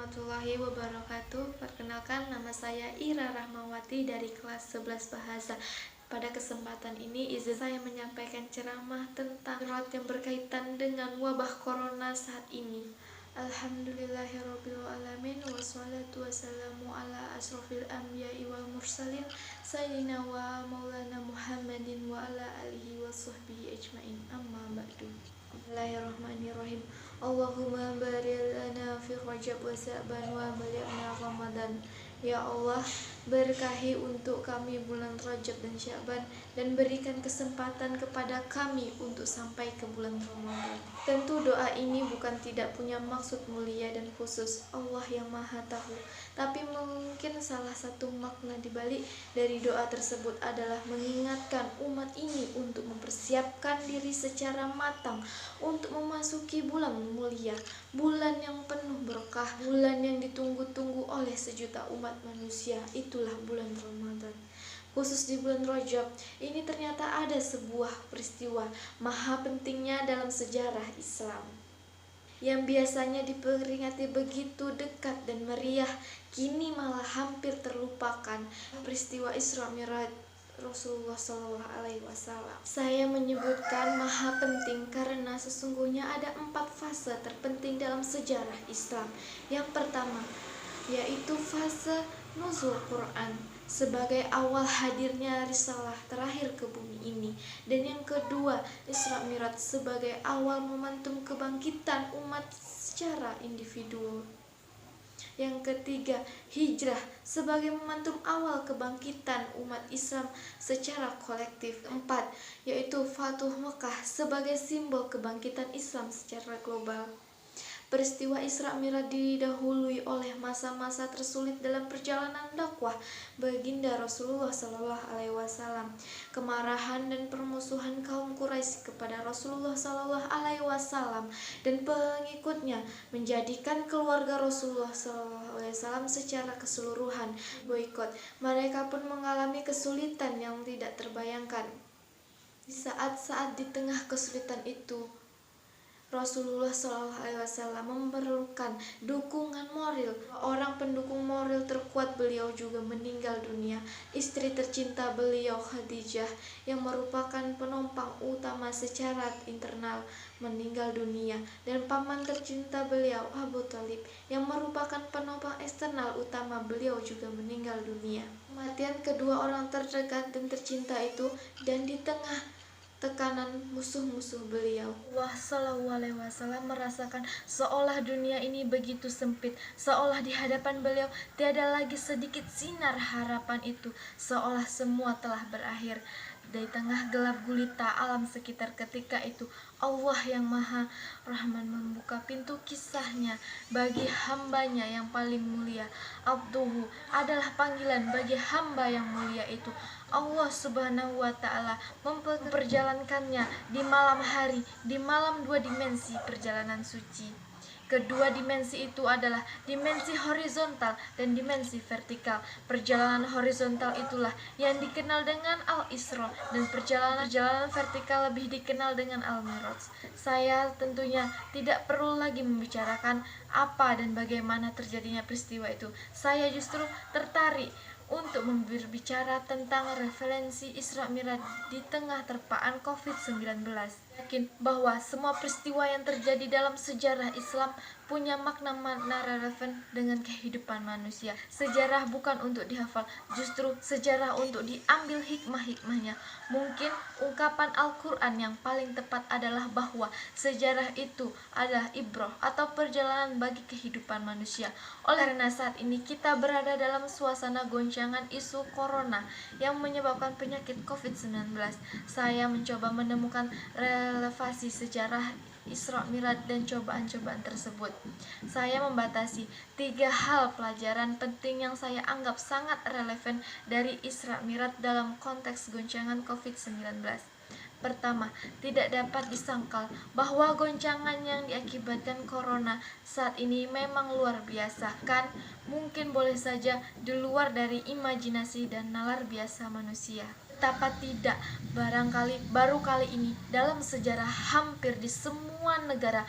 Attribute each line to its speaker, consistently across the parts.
Speaker 1: warahmatullahi wabarakatuh. Perkenalkan, nama saya Ira Rahmawati dari kelas 11 Bahasa. Pada kesempatan ini, izin saya menyampaikan ceramah tentang surat yang berkaitan dengan wabah corona saat ini. Alhamdulillahirrabbilalamin. Wassalatu wassalamu ala asrofil anbiya'i wal mursalin Sayyidina wa maulana Muhammadin wa ala alihi wa sahbihi ajma'in. Amma ba'du. Bismillahirrahmanirrahim. Allahumma barik lana fi Rajab wa Sya'ban wa balighna Ramadan. Ya Allah, berkahi untuk kami bulan Rajab dan Sya'ban, dan berikan kesempatan kepada kami untuk sampai ke bulan Ramadan. Tentu doa ini bukan tidak punya maksud mulia dan khusus, Allah yang Maha Tahu. Tapi mungkin salah satu makna dibalik dari doa tersebut adalah mengingatkan umat ini untuk mempersiapkan diri secara matang untuk memasuki bulan mulia, bulan yang penuh berkah, bulan yang ditunggu-tunggu oleh sejuta umat manusia. Itulah bulan Ramadan. Khusus di bulan Rajab ini ternyata ada sebuah peristiwa maha pentingnya dalam sejarah Islam, yang biasanya diperingati begitu dekat dan meriah, kini malah hampir terlupakan. Peristiwa Isra Mi'raj Rasulullah SAW. Saya menyebutkan maha penting karena sesungguhnya ada 4 fase terpenting dalam sejarah Islam. Yang pertama, yaitu fase nuzul Quran sebagai awal hadirnya risalah terakhir ke bumi ini, dan yang kedua, Isra Mi'raj sebagai awal momentum kebangkitan umat secara individu. Yang ketiga, hijrah sebagai momentum awal kebangkitan umat Islam secara kolektif. 4, yaitu Fatuh Mekah sebagai simbol kebangkitan Islam secara global. Peristiwa Isra Mi'raj didahului oleh masa-masa tersulit dalam perjalanan dakwah baginda Rasulullah SAW. Kemarahan dan permusuhan kaum Quraisy kepada Rasulullah SAW dan pengikutnya menjadikan keluarga Rasulullah SAW secara keseluruhan boikot. Mereka pun mengalami kesulitan yang tidak terbayangkan. Di saat-saat di tengah kesulitan itu, Rasulullah SAW memerlukan dukungan moral. Orang pendukung moral terkuat beliau juga meninggal dunia. Istri tercinta beliau, Khadijah, yang merupakan penopang utama secara internal, meninggal dunia, dan paman tercinta beliau, Abu Thalib, yang merupakan penopang eksternal utama beliau, juga meninggal dunia. Kematian kedua orang terdekat dan tercinta itu, dan di tengah tekanan musuh-musuh beliau, Allah SAW merasakan seolah dunia ini begitu sempit, seolah di hadapan beliau tiada lagi sedikit sinar harapan itu, seolah semua telah berakhir. Di tengah gelap gulita alam sekitar ketika itu, Allah yang Maha Rahman membuka pintu kisahnya bagi hambanya yang paling mulia. Abduhu adalah panggilan bagi hamba yang mulia itu. Allah Subhanahu wa Ta'ala memperjalankannya di malam hari, di malam 2 dimensi perjalanan suci. Kedua dimensi itu adalah dimensi horizontal dan dimensi vertikal. Perjalanan horizontal itulah yang dikenal dengan Al-Isra, dan perjalanan vertikal lebih dikenal dengan Al-Mi'raj. Saya tentunya tidak perlu lagi membicarakan apa dan bagaimana terjadinya peristiwa itu. Saya justru tertarik untuk berbicara tentang referensi Isra Mi'raj di tengah terpaan COVID-19. Yakin bahwa semua peristiwa yang terjadi dalam sejarah Islam punya makna-makna relevan dengan kehidupan manusia. Sejarah bukan untuk dihafal, justru sejarah untuk diambil hikmah-hikmahnya. Mungkin ungkapan Al-Quran yang paling tepat adalah bahwa sejarah itu adalah ibrah atau perjalanan bagi kehidupan manusia. Oleh karena saat ini kita berada dalam suasana goncangan isu corona yang menyebabkan penyakit COVID-19, saya mencoba menemukan relevasi sejarah Isra Mi'raj dan cobaan-cobaan tersebut. Saya membatasi 3 hal pelajaran penting yang saya anggap sangat relevan dari Isra Mi'raj dalam konteks goncangan COVID-19. Pertama, tidak dapat disangkal bahwa goncangan yang diakibatkan corona saat ini memang luar biasa, kan mungkin boleh saja di luar dari imajinasi dan nalar biasa manusia. Betapa tidak, barangkali baru kali ini dalam sejarah hampir di semua negara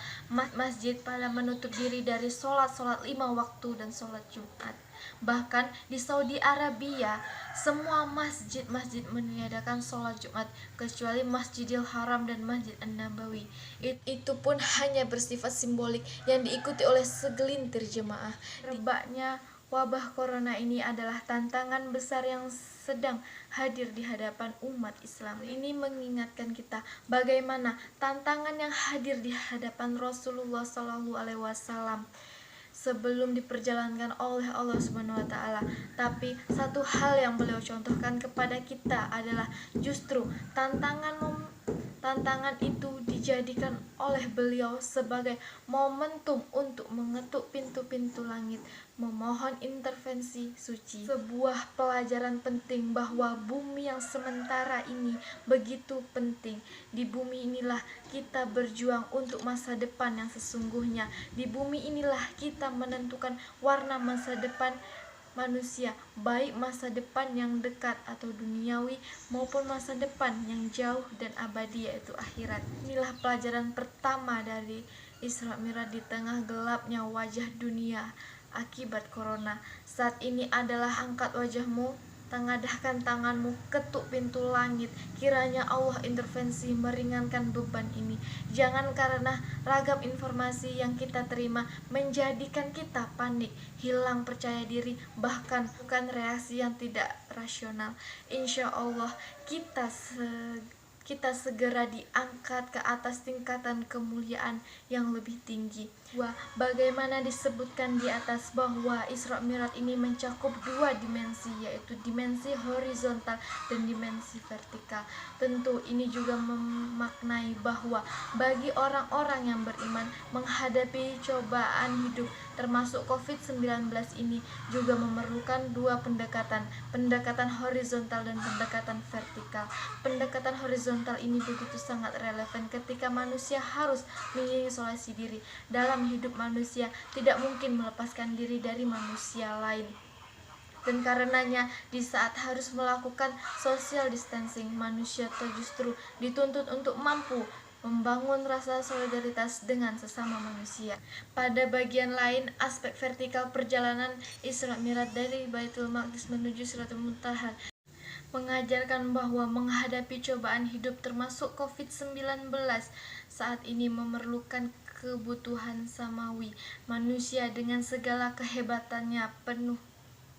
Speaker 1: masjid pada menutup diri dari sholat 5 waktu dan sholat Jumat. Bahkan di Saudi Arabia, semua masjid-masjid meniadakan sholat Jumat kecuali Masjidil Haram dan Masjid An-Nabawi. Itu pun hanya bersifat simbolik yang diikuti oleh segelintir jemaah. Rebaknya wabah corona ini adalah tantangan besar yang sedang hadir di hadapan umat Islam. Ini mengingatkan kita bagaimana tantangan yang hadir di hadapan Rasulullah SAW sebelum diperjalankan oleh Allah Subhanahu wa taala. Tapi satu hal yang beliau contohkan kepada kita adalah justru tantangan itu dijadikan oleh beliau sebagai momentum untuk mengetuk pintu-pintu langit, memohon intervensi suci. Sebuah pelajaran penting bahwa bumi yang sementara ini begitu penting. Di bumi inilah kita berjuang untuk masa depan yang sesungguhnya. Di bumi inilah kita menentukan warna masa depan manusia, baik masa depan yang dekat atau duniawi maupun masa depan yang jauh dan abadi, yaitu akhirat. Inilah pelajaran pertama dari Isra Mi'raj di tengah gelapnya wajah dunia akibat corona. Saat ini adalah angkat wajahmu, tengadahkan tanganmu, ketuk pintu langit. Kiranya Allah intervensi meringankan beban ini. Jangan karena ragam informasi yang kita terima menjadikan kita panik, hilang percaya diri, bahkan bukan reaksi yang tidak rasional. Insya Allah kita segera diangkat ke atas tingkatan kemuliaan yang lebih tinggi. Bagaimana disebutkan di atas bahwa Isra Mi'raj ini mencakup dua dimensi, yaitu dimensi horizontal dan dimensi vertikal. Tentu ini juga memaknai bahwa bagi orang-orang yang beriman menghadapi cobaan hidup termasuk COVID-19 ini juga memerlukan dua pendekatan horizontal dan pendekatan vertikal. Pendekatan horizontal ini begitu sangat relevan ketika manusia harus mengisolasi diri. Dalam hidup manusia tidak mungkin melepaskan diri dari manusia lain. Dan karenanya di saat harus melakukan social distancing, manusia justru dituntut untuk mampu membangun rasa solidaritas dengan sesama manusia. Pada bagian lain, aspek vertikal perjalanan Isra Mi'raj dari Baitul Maqdis menuju Sidratul Muntaha mengajarkan bahwa menghadapi cobaan hidup termasuk COVID-19 saat ini memerlukan kebutuhan samawi. Manusia dengan segala kehebatannya penuh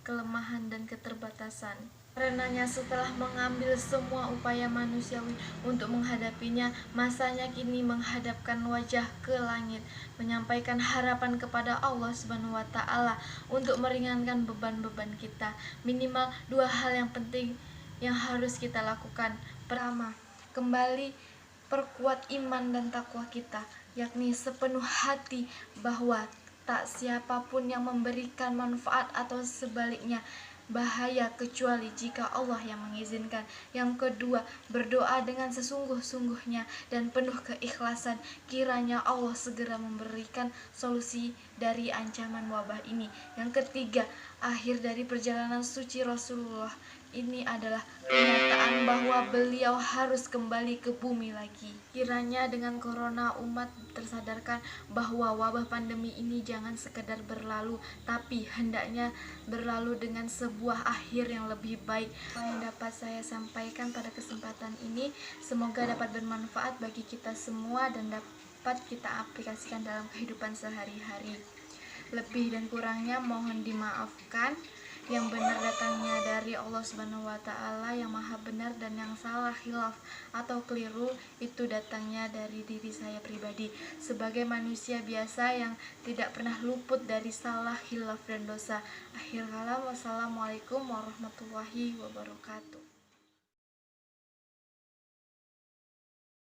Speaker 1: kelemahan dan keterbatasan. Karenanya setelah mengambil semua upaya manusiawi untuk menghadapinya, masanya kini menghadapkan wajah ke langit, menyampaikan harapan kepada Allah Subhanahu wa taala untuk meringankan beban-beban kita. Minimal dua hal yang penting yang harus kita lakukan. Pertama, kembali perkuat iman dan takwa kita, yakni sepenuh hati bahwa tak siapapun yang memberikan manfaat atau sebaliknya bahaya kecuali jika Allah yang mengizinkan. Yang kedua, berdoa dengan sesungguh-sungguhnya dan penuh keikhlasan, kiranya Allah segera memberikan solusi dari ancaman wabah ini. Yang ketiga, akhir dari perjalanan suci Rasulullah ini adalah kenyataan bahwa beliau harus kembali ke bumi lagi. Kiranya dengan corona umat tersadarkan bahwa wabah pandemi ini jangan sekedar berlalu, tapi hendaknya berlalu dengan sebuah akhir yang lebih baik. Yang dapat saya sampaikan pada kesempatan ini, semoga dapat bermanfaat bagi kita semua dan dapat kita aplikasikan dalam kehidupan sehari-hari. Lebih dan kurangnya mohon dimaafkan. Yang benar datangnya dari Allah Subhanahu wa taala yang maha benar, dan yang salah, khilaf atau keliru itu datangnya dari diri saya pribadi sebagai manusia biasa yang tidak pernah luput dari salah, khilaf dan dosa. Akhir kalam, wassalamualaikum warahmatullahi wabarakatuh.